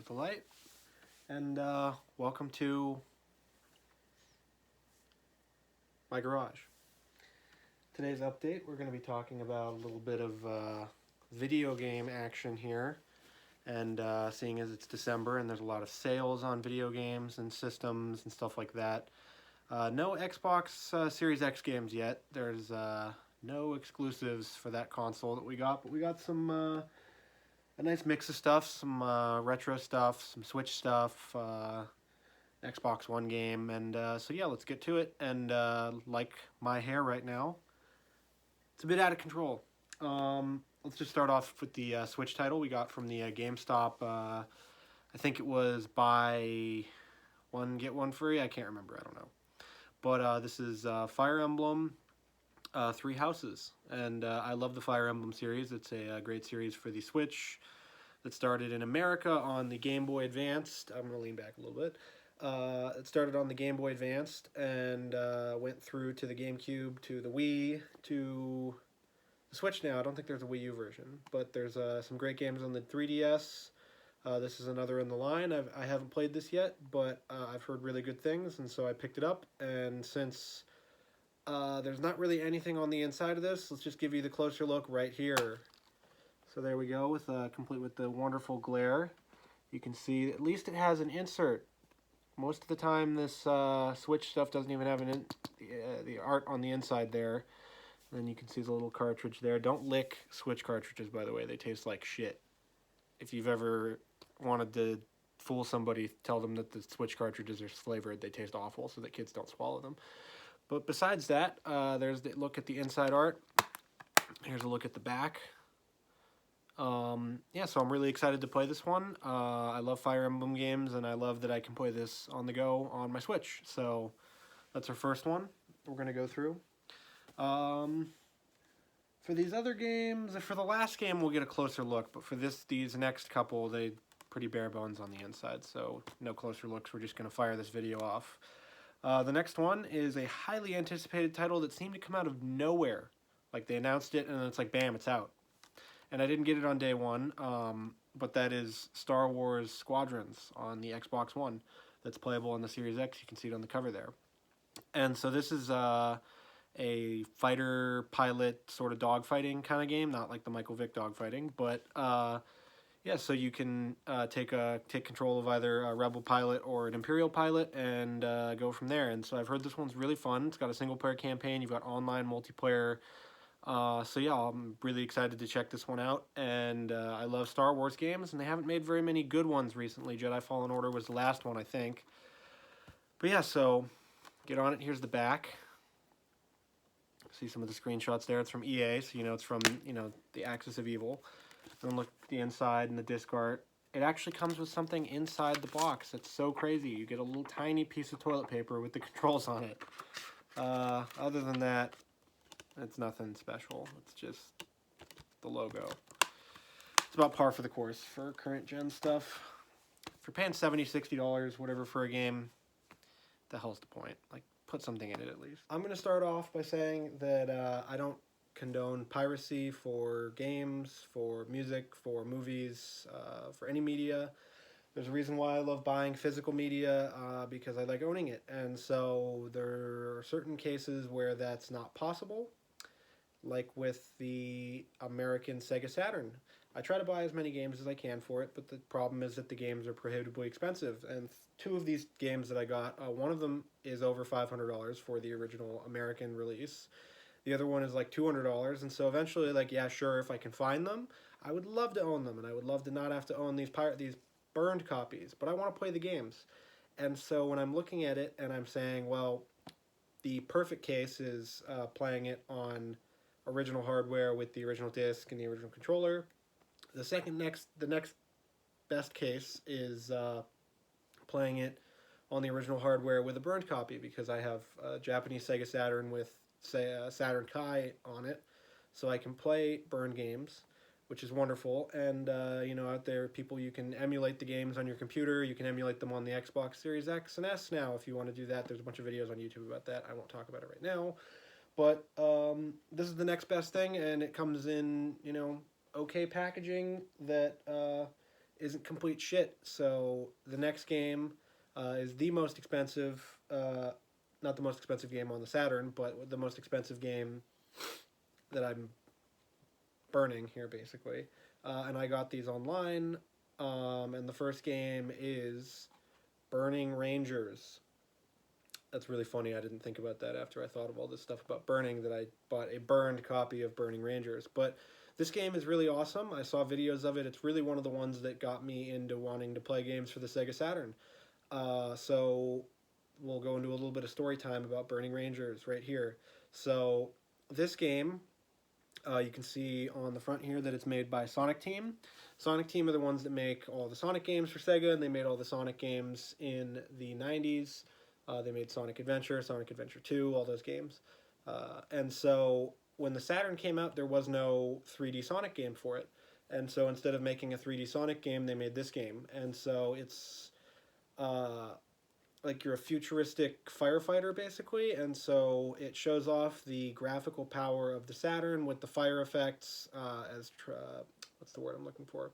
There's the light. And welcome to my garage. Today's update, we're going to be talking about a little bit of video game action here. And seeing as it's December and there's a lot of sales on video games and systems and stuff like that. No Xbox Series X games yet. There's no exclusives for that console that we got, but we got some a nice mix of stuff, some retro stuff, some Switch stuff, Xbox One game, and so yeah, let's get to it. And like my hair right now, it's a bit out of control. Let's just start off with the Switch title we got from the GameStop. I think it was buy one get one free. I can't remember. I don't know. But this is Fire Emblem Three Houses, and I love the Fire Emblem series. It's a great series for the Switch that started in America on the Game Boy Advanced. I'm going to lean back a little bit. It started on the Game Boy Advanced and went through to the GameCube, to the Wii, to the Switch now. I don't think there's a Wii U version, but there's some great games on the 3DS. This is another in the line. I haven't played this yet, but I've heard really good things, and so I picked it up. And since there's not really anything on the inside of this, let's just give you the closer look right here. So there we go, with complete with the wonderful glare. You can see at least it has an insert. Most of the time, this Switch stuff doesn't even have the art on the inside there. And then you can see the little cartridge there. Don't lick Switch cartridges, by the way. They taste like shit. If you've ever wanted to fool somebody, tell them that the Switch cartridges are flavored. They taste awful, so that kids don't swallow them. But besides that, there's the look at the inside art. Here's a look at the back. Yeah, so I'm really excited to play this one. I love Fire Emblem games, and I love that I can play this on the go on my Switch. So that's our first one we're going to go through. For these other games, for the last game, we'll get a closer look. But for these next couple, they pretty bare bones on the inside. So no closer looks. We're just going to fire this video off. The next one is a highly anticipated title that seemed to come out of nowhere. Like, they announced it, and it's like, bam, it's out. And I didn't get it on day one, but that is Star Wars Squadrons on the Xbox One. That's playable on the Series X. You can see it on the cover there. And so this is a fighter pilot sort of dogfighting kind of game, not like the Michael Vick dogfighting, but yeah. So you can take control of either a Rebel pilot or an Imperial pilot and go from there. And so I've heard this one's really fun. It's got a single player campaign. You've got online multiplayer. So yeah, I'm really excited to check this one out, and I love Star Wars games, and they haven't made very many good ones recently. Jedi Fallen Order was the last one, I think. But yeah, so get on it. Here's the back. See some of the screenshots there. It's from EA, so you know it's from, the Axis of Evil. And then look at the inside and the disc art. It actually comes with something inside the box. It's so crazy. You get a little tiny piece of toilet paper with the controls on it. Other than that, it's nothing special. It's just the logo. It's about par for the course for current gen stuff. If you're paying $70, $60, whatever for a game, the hell's the point? Like, put something in it at least. I'm going to start off by saying that I don't condone piracy for games, for music, for movies, for any media. There's a reason why I love buying physical media, because I like owning it. And so there are certain cases where that's not possible, like with the American Sega Saturn. I try to buy as many games as I can for it, but the problem is that the games are prohibitively expensive. And two of these games that I got, one of them is over $500 for the original American release. The other one is like $200, and so eventually, like, yeah, sure, if I can find them, I would love to own them, and I would love to not have to own these burned copies, but I want to play the games. And so when I'm looking at it and I'm saying, well, the perfect case is playing it on original hardware with the original disc and the original controller. The next best case is playing it on the original hardware with a burned copy, because I have a Japanese Sega Saturn with Saturn Kai on it, so I can play burned games, which is wonderful. And out there, people, you can emulate the games on your computer. You can emulate them on the Xbox Series X and S now if you want to do that. There's a bunch of videos on YouTube about that. I won't talk about it right now. But this is the next best thing, and it comes in, okay packaging that isn't complete shit. So the next game is the most expensive, not the most expensive game on the Saturn, but the most expensive game that I'm burning here, basically. And I got these online, and the first game is Burning Rangers. That's really funny. I didn't think about that after I thought of all this stuff about burning, that I bought a burned copy of Burning Rangers. But this game is really awesome. I saw videos of it. It's really one of the ones that got me into wanting to play games for the Sega Saturn. So we'll go into a little bit of story time about Burning Rangers right here. So this game, you can see on the front here that it's made by Sonic Team. Sonic Team are the ones that make all the Sonic games for Sega, and they made all the Sonic games in the 90s. They made Sonic Adventure, Sonic Adventure 2, all those games. And so when the Saturn came out, there was no 3D Sonic game for it. And so instead of making a 3D Sonic game, they made this game. And so it's like you're a futuristic firefighter, basically. And so it shows off the graphical power of the Saturn with the fire effects as, what's the word I'm looking for?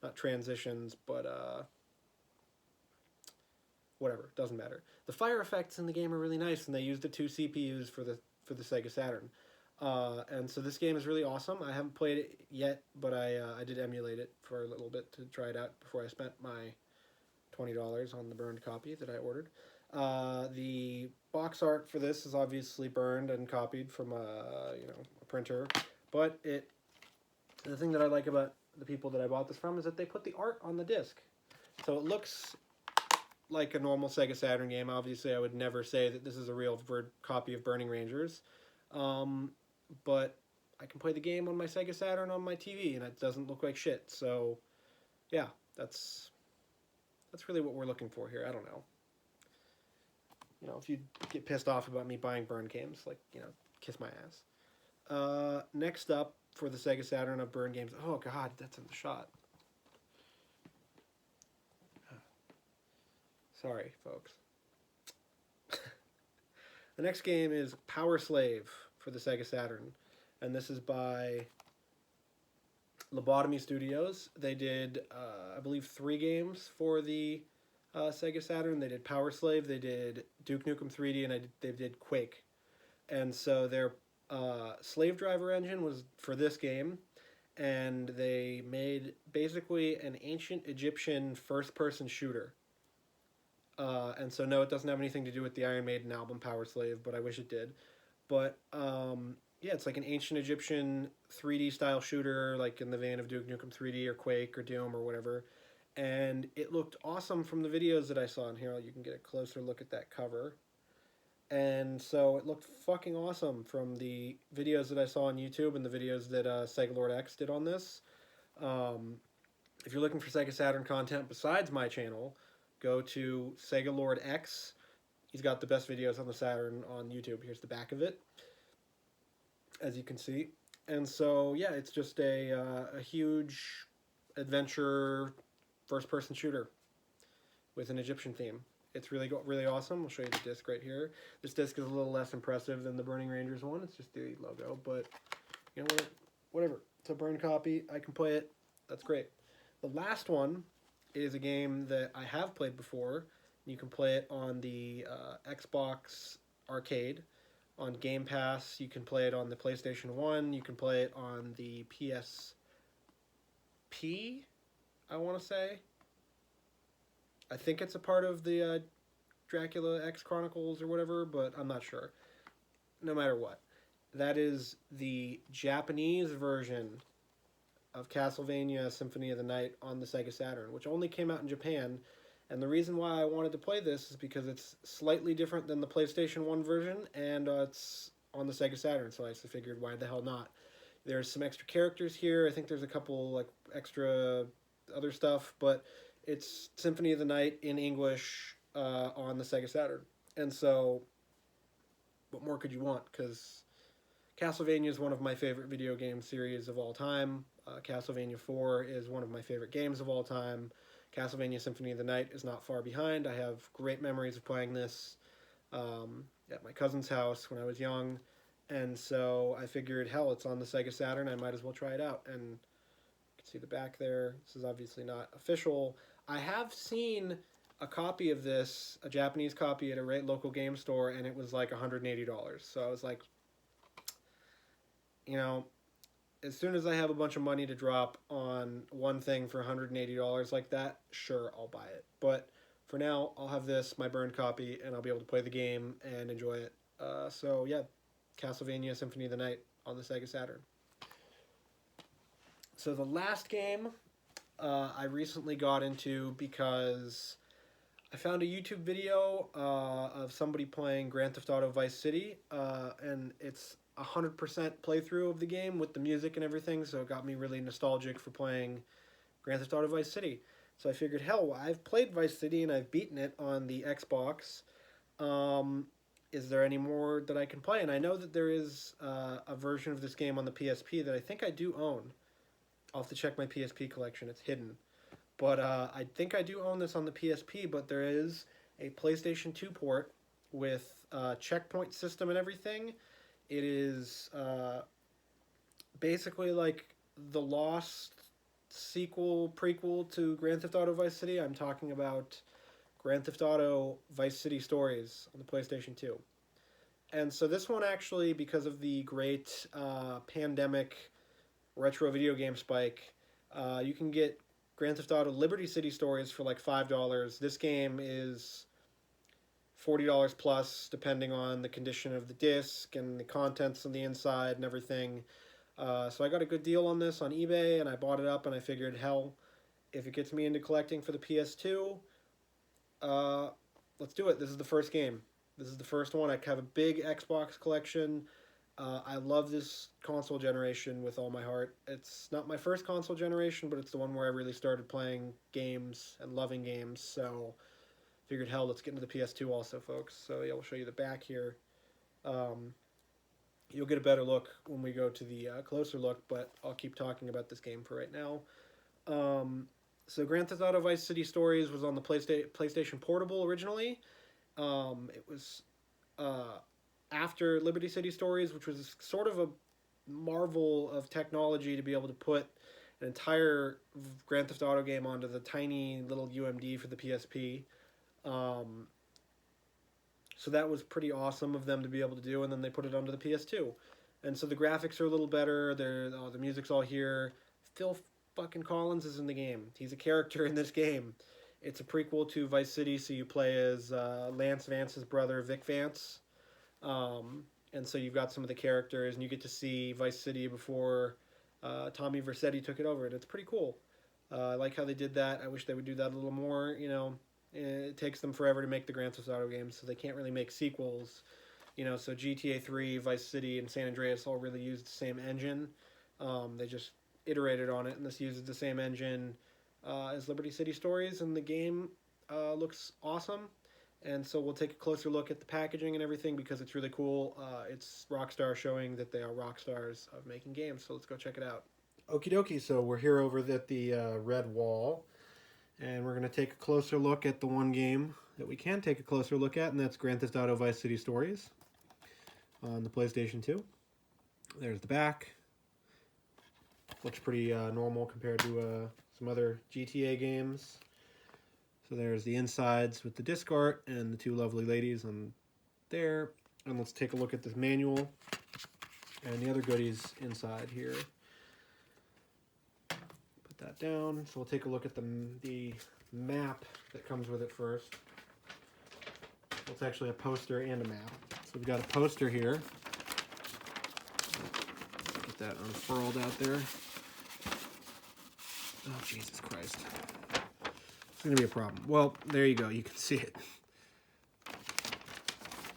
Not transitions, but whatever, doesn't matter. The fire effects in the game are really nice, and they used the 2 CPUs for the Sega Saturn. And so this game is really awesome. I haven't played it yet, but I did emulate it for a little bit to try it out before I spent my $20 on the burned copy that I ordered. The box art for this is obviously burned and copied from a printer, but the thing that I like about the people that I bought this from is that they put the art on the disc, so it looks like a normal Sega Saturn game. Obviously, I would never say that this is a real copy of Burning Rangers, but I can play the game on my Sega Saturn on my TV, and it doesn't look like shit. So, yeah, that's really what we're looking for here. I don't know. If you get pissed off about me buying burn games, kiss my ass. Next up for the Sega Saturn of burn games. Oh God, that's in the shot. Sorry, folks. The next game is Power Slave for the Sega Saturn, and this is by Lobotomy Studios. They did, I believe, 3 games for the Sega Saturn. They did Power Slave, they did Duke Nukem 3D, and they did Quake. And so their Slave Driver engine was for this game, and they made basically an ancient Egyptian first-person shooter. And so, no, it doesn't have anything to do with the Iron Maiden album Power Slave, but I wish it did. But, yeah, it's like an ancient Egyptian 3D style shooter, like in the vein of Duke Nukem 3D or Quake or Doom or whatever. And it looked awesome from the videos that I saw in here. You can get a closer look at that cover. And so it looked fucking awesome from the videos that I saw on YouTube and the videos that Sega Lord X did on this. If you're looking for Sega Saturn content besides my channel, go to Sega Lord X. He's got the best videos on the Saturn on YouTube. Here's the back of it, as you can see. And so, yeah, it's just a huge adventure first-person shooter with an Egyptian theme. It's really awesome. I'll show you the disc right here. This disc is a little less impressive than the Burning Rangers one. It's just the logo, but whatever. It's a burned copy. I can play it. That's great. The last one is a game that I have played before. You can play it on the Xbox Arcade, on Game Pass. You can play it on the PlayStation 1. You can play it on the PSP, I want to say. I think it's a part of the Dracula X Chronicles or whatever, but I'm not sure. No matter what. That is the Japanese version of Castlevania Symphony of the Night on the Sega Saturn, which only came out in Japan. And the reason why I wanted to play this is because it's slightly different than the PlayStation 1 version, and it's on the Sega Saturn, so I just figured, why the hell not? There's some extra characters here. I think there's a couple extra other stuff, but it's Symphony of the Night in English on the Sega Saturn. And so, what more could you want? Because Castlevania is one of my favorite video game series of all time. Castlevania 4 is one of my favorite games of all time. Castlevania Symphony of the Night is not far behind. I have great memories of playing this at my cousin's house when I was young. And so I figured, hell, it's on the Sega Saturn. I might as well try it out. And can see the back there. This is obviously not official. I have seen a copy of this, a Japanese copy at a local game store, and it was like $180. So I was like, you know, as soon as I have a bunch of money to drop on one thing for $180 like that, sure, I'll buy it. But for now, I'll have this, my burned copy, and I'll be able to play the game and enjoy it. So yeah, Castlevania Symphony of the Night on the Sega Saturn. So the last game I recently got into because I found a YouTube video of somebody playing Grand Theft Auto Vice City, and it's 100% playthrough of the game with the music and everything, so it got me really nostalgic for playing Grand Theft Auto Vice City. So I figured, hell, I've played Vice City and I've beaten it on the Xbox. Is there any more that I can play? And I know that there is a version of this game on the PSP that I think I do own. I'll have to check my PSP collection. It's hidden. But I think I do own this on the PSP, but there is a PlayStation 2 port with checkpoint system and everything. It is basically like the Lost prequel to Grand Theft Auto Vice City. I'm talking about Grand Theft Auto Vice City Stories on the PlayStation 2. And so this one actually, because of the great pandemic retro video game spike, you can get Grand Theft Auto Liberty City Stories for like $5. This game is $40 plus, depending on the condition of the disc and the contents on the inside and everything. So I got a good deal on this on eBay, and I bought it up, and I figured, hell, if it gets me into collecting for the PS2, let's do it. This is the first game. This is the first one. I have a big Xbox collection. I love this console generation with all my heart. It's not my first console generation, but it's the one where I really started playing games and loving games, so figured, hell, let's get into the PS2 also, folks. So yeah, we'll show you the back here. You'll get a better look when we go to the closer look, but I'll keep talking about this game for right now. So Grand Theft Auto Vice City Stories was on the PlayStation Portable originally. It was after Liberty City Stories, which was sort of a marvel of technology to be able to put an entire Grand Theft Auto game onto the tiny little UMD for the PSP. So that was pretty awesome of them to be able to do, and then they put it onto the PS2. And so the graphics are a little better, the music's all here. Phil fucking Collins is in the game. He's a character in this game. It's a prequel to Vice City, so you play as Lance Vance's brother, Vic Vance. And so you've got some of the characters, and you get to see Vice City before Tommy Vercetti took it over, and it's pretty cool. I like how they did that. I wish they would do that a little more, you know. It takes them forever to make the Grand Theft Auto games, so they can't really make sequels. You know, so GTA 3, Vice City, and San Andreas all really used the same engine. They just iterated on it, and this uses the same engine as Liberty City Stories, and the game looks awesome. And so we'll take a closer look at the packaging and everything because it's really cool. It's Rockstar showing that they are rock stars of making games, so let's go check it out. Okie dokie, so we're here over at the red wall. And we're going to take a closer look at the one game that we can take a closer look at, and that's Grand Theft Auto Vice City Stories on the PlayStation 2. There's the back. Looks pretty normal compared to some other GTA games. So there's the insides with the disc art and the two lovely ladies on there. And let's take a look at this manual and the other goodies inside here. That down. So we'll take a look at the map that comes with it first. Well, it's actually a poster and a map. So we've got a poster here. Get that unfurled out there. Oh, Jesus Christ. It's going to be a problem. Well, there you go. You can see it.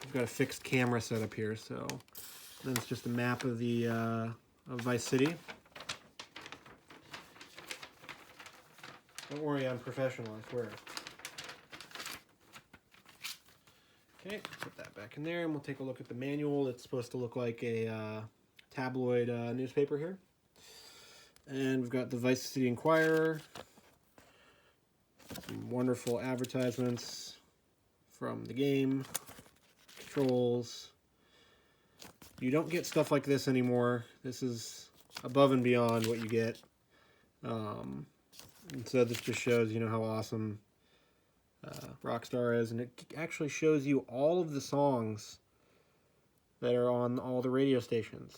We've got a fixed camera set up here. So then it's just a map of the of Vice City. Don't worry, I'm professional, I swear. Okay, put that back in there, and we'll take a look at the manual. It's supposed to look like a tabloid newspaper here. And we've got the Vice City Inquirer. Some wonderful advertisements from the game. Controls. You don't get stuff like this anymore. This is above and beyond what you get. And so this just shows, you know, how awesome Rockstar is, and it actually shows you all of the songs that are on all the radio stations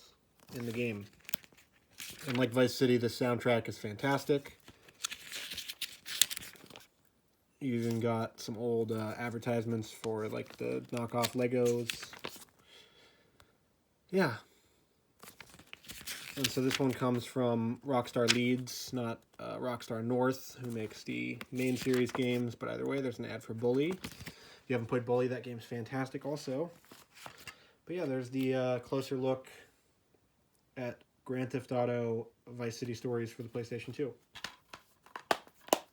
in the game. And like Vice City, the soundtrack is fantastic. You even got some old advertisements for like the knockoff Legos. Yeah. And so this one comes from Rockstar Leeds, not Rockstar North, who makes the main series games. But either way, there's an ad for Bully. If you haven't played Bully, that game's fantastic also. But yeah, there's the closer look at Grand Theft Auto Vice City Stories for the PlayStation 2.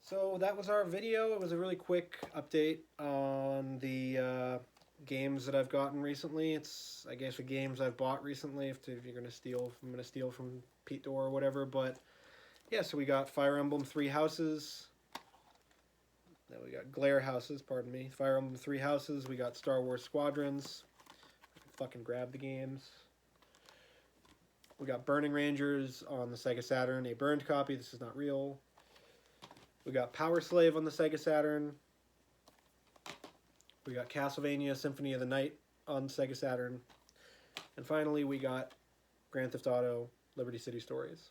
So that was our video. It was a really quick update on the games that I've gotten recently. It's, I guess, the games I've bought recently. If you're gonna steal, I'm gonna steal from Pete Dorr or whatever. But yeah, so we got Fire Emblem Three Houses. Then we got Glare Houses. Pardon me. Fire Emblem Three Houses. We got Star Wars Squadrons. Fucking grab the games. We got Burning Rangers on the Sega Saturn, a burned copy. This is not real. We got Power Slave on the Sega Saturn. We got Castlevania Symphony of the Night on Sega Saturn. And finally, we got Grand Theft Auto Liberty City Stories.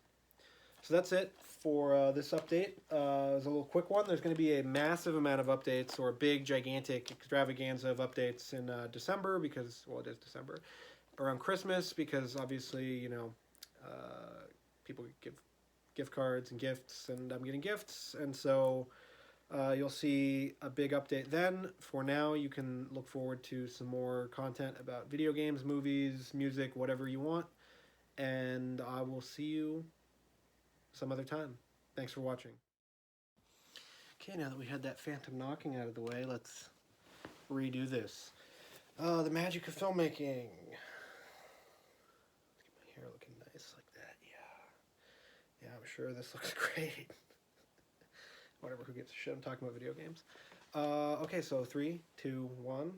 So that's it for this update. It was a little quick one. There's going to be a massive amount of updates, or a big, gigantic extravaganza of updates in December, because, well, it is December. Around Christmas, because obviously, you know, people give gift cards and gifts, and I'm getting gifts, and so you'll see a big update then. For now, you can look forward to some more content about video games, movies, music, whatever you want, and I will see you some other time. Thanks for watching. Okay, now that we had that phantom knocking out of the way, let's redo this. The magic of filmmaking. Let's get my hair looking nice like that, yeah. Yeah, I'm sure this looks great. Whatever, who gives a shit? I'm talking about video games. Okay, so 3, 2, 1.